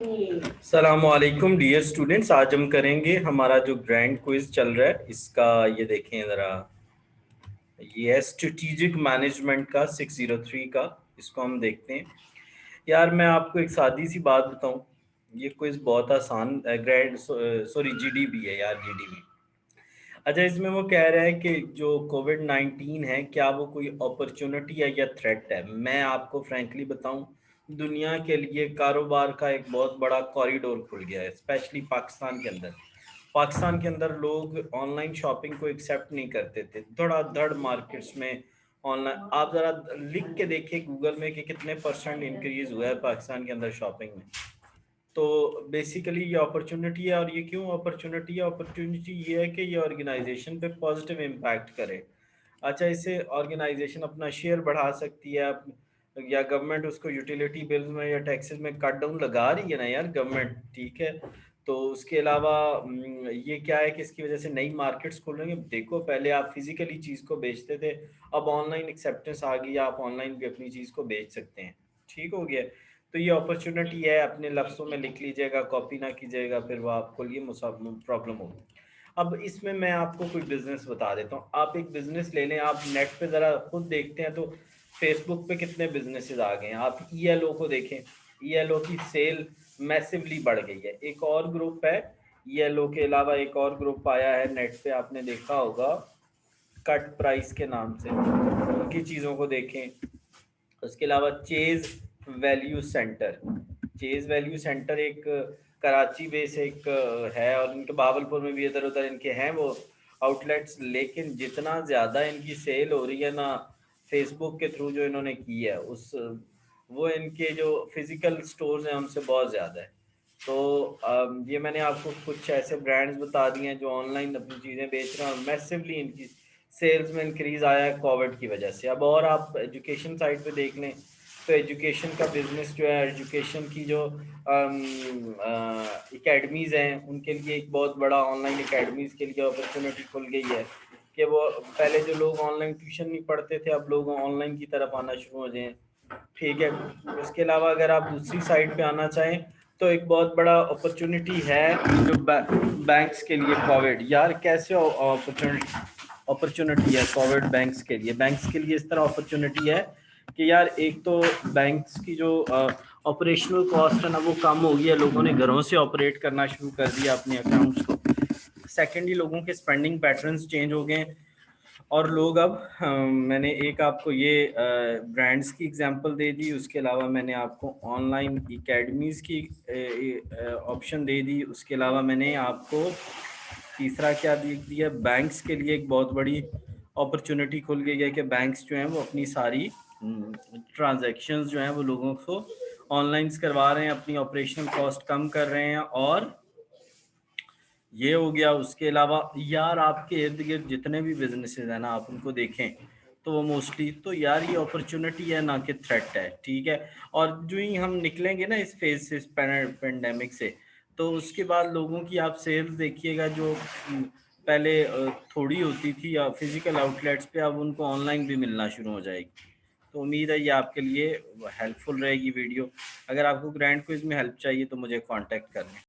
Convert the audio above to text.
السلام علیکم dear students, آج ہم کریں گے ہمارا جو گرینڈ کوئز چل رہا ہے اس کا یہ دیکھیں ذرا، یہ ہے اسٹریٹجک مینجمنٹ کا 603 کا، اس کو ہم دیکھتے ہیں۔ یار میں آپ کو ایک سادی سی بات بتاؤں، یہ کوئز بہت آسان گریڈ جی ڈی بی ہے یار، جی ڈی بی۔ اچھا، اس میں وہ کہہ رہا ہے کہ جو کووڈ 19 ہے کیا وہ کوئی اپرچونٹی ہے یا تھریٹ ہے؟ میں آپ کو فرینکلی بتاؤں، دنیا کے لیے کاروبار کا ایک بہت بڑا کوریڈور کھل گیا ہے، اسپیشلی پاکستان کے اندر۔ پاکستان کے اندر لوگ آن لائن شاپنگ کو ایکسیپٹ نہیں کرتے تھے، دھڑا دھڑ مارکیٹس میں آن لائن، آپ ذرا لکھ کے دیکھیں گوگل میں کہ کتنے پرسنٹ انکریز ہوا ہے پاکستان کے اندر شاپنگ میں۔ تو بیسیکلی یہ اپرچونٹی ہے، اور یہ کیوں اپرچونٹی ہے؟ اپرچونٹی یہ ہے کہ یہ آرگنائزیشن پہ پازیٹیو امپیکٹ کرے۔ اچھا، اس سے آرگنائزیشن اپنا شیئر بڑھا سکتی ہے، یا گورنمنٹ اس کو یوٹیلیٹی بلز میں یا ٹیکسز میں کٹ ڈاؤن لگا رہی ہے نا یار گورنمنٹ، ٹھیک ہے۔ تو اس کے علاوہ یہ کیا ہے کہ اس کی وجہ سے نئی مارکیٹس کھل رہی ہیں۔ دیکھو پہلے آپ فزیکلی چیز کو بیچتے تھے، اب آن لائن ایکسیپٹنس آ گئی، آپ آن لائن بھی اپنی چیز کو بیچ سکتے ہیں، ٹھیک ہو گیا۔ تو یہ اپرچونٹی ہے، اپنے لفظوں میں لکھ لیجئے گا، کاپی نہ کیجئے گا، پھر وہ آپ کو یہ پرابلم ہوگی۔ اب اس میں آپ کو کوئی بزنس بتا دیتا ہوں۔ آپ ایک بزنس لے لیں، آپ نیٹ پہ ذرا خود دیکھتے ہیں تو فیس بک پہ کتنے بزنسز آ گئے ہیں۔ آپ ای ایل او کو دیکھیں، ای ایل او کی سیل میسیولی بڑھ گئی ہے۔ ایک اور گروپ ہے ای ایل او کے علاوہ، ایک اور گروپ آیا ہے نیٹ پہ، آپ نے دیکھا ہوگا کٹ پرائس کے نام سے، ان کی چیزوں کو دیکھیں۔ اس کے علاوہ چیز ویلیو سینٹر، چیز ویلیو سینٹر ایک کراچی بیس ایک ہے، اور ان کے باولپور میں بھی ادھر ادھر ان کے ہیں وہ آؤٹ لیٹس، لیکن جتنا زیادہ ان کی سیل ہو رہی ہے نا فیس بک کے تھرو جو انہوں نے کی ہے، اس وہ ان کے جو فزیکل سٹورز ہیں ان سے بہت زیادہ ہے۔ تو یہ میں نے آپ کو کچھ ایسے برانڈز بتا دیے ہیں جو آن لائن اپنی چیزیں بیچ رہے ہیں، اور میسیولی ان کی سیلز میں انکریز آیا ہے کووڈ کی وجہ سے۔ اب اور آپ ایجوکیشن سائٹ پہ دیکھ لیں تو ایجوکیشن کا بزنس جو ہے، ایجوکیشن کی جو اکیڈمیز ہیں ان کے لیے ایک بہت بڑا آن لائن اکیڈمیز کے لیے اپرچونٹی کھل گئی ہے کہ وہ پہلے جو لوگ آن لائن ٹیوشن نہیں پڑھتے تھے، اب لوگ آن لائن کی طرف آنا شروع ہو جائیں، ٹھیک ہے۔ اس کے علاوہ اگر آپ دوسری سائڈ پہ آنا چاہیں تو ایک بہت بڑا اپرچونٹی ہے جو بینکس کے لیے۔ کووڈ یار کیسے اپرچونٹی ہے کووڈ بینکس کے لیے؟ بینکس کے لیے اس طرح اپرچونٹی ہے کہ یار ایک تو بینکس کی جو آپریشنل کاسٹ ہے نا وہ کم ہو گئی ہے، لوگوں نے گھروں سے آپریٹ کرنا شروع کر دیا اپنے اکاؤنٹس کو۔ سیکنڈلی لوگوں کے اسپینڈنگ پیٹرنز چینج ہو گئے، اور لوگ اب میں نے ایک آپ کو یہ برانڈز کی اگزامپل دے دی، اس کے علاوہ میں نے آپ کو آن لائن اکیڈمیز کی آپشن دے دی، اس کے علاوہ میں نے آپ کو تیسرا کیا دیکھ دیا، بینکس کے لیے ایک بہت بڑی اپرچونٹی کھل گئی ہے کہ بینکس جو ہیں وہ اپنی ساری ٹرانزیکشنز جو ہیں وہ لوگوں کو آن لائنز کروا رہے ہیں، اپنی آپریشنل کاسٹ کم کر رہے ہیں، اور یہ ہو گیا۔ اس کے علاوہ یار آپ کے ارد گرد جتنے بھی بزنسز ہیں نا آپ ان کو دیکھیں تو وہ موسٹلی تو یار یہ اپرچونٹی ہے نہ کہ تھریٹ ہے، ٹھیک ہے۔ اور جو ہی ہم نکلیں گے نا اس فیز سے، اس پینڈیمک سے، تو اس کے بعد لوگوں کی آپ سیلز دیکھیے گا جو پہلے تھوڑی ہوتی تھی فزیکل آؤٹ لیٹس پہ، اب ان کو آن لائن بھی ملنا شروع ہو جائے گی۔ تو امید ہے یہ آپ کے لیے ہیلپ فل رہے گی ویڈیو۔ اگر آپ کو گرینڈ کوئز میں ہیلپ چاہیے تو مجھے کانٹیکٹ کریں۔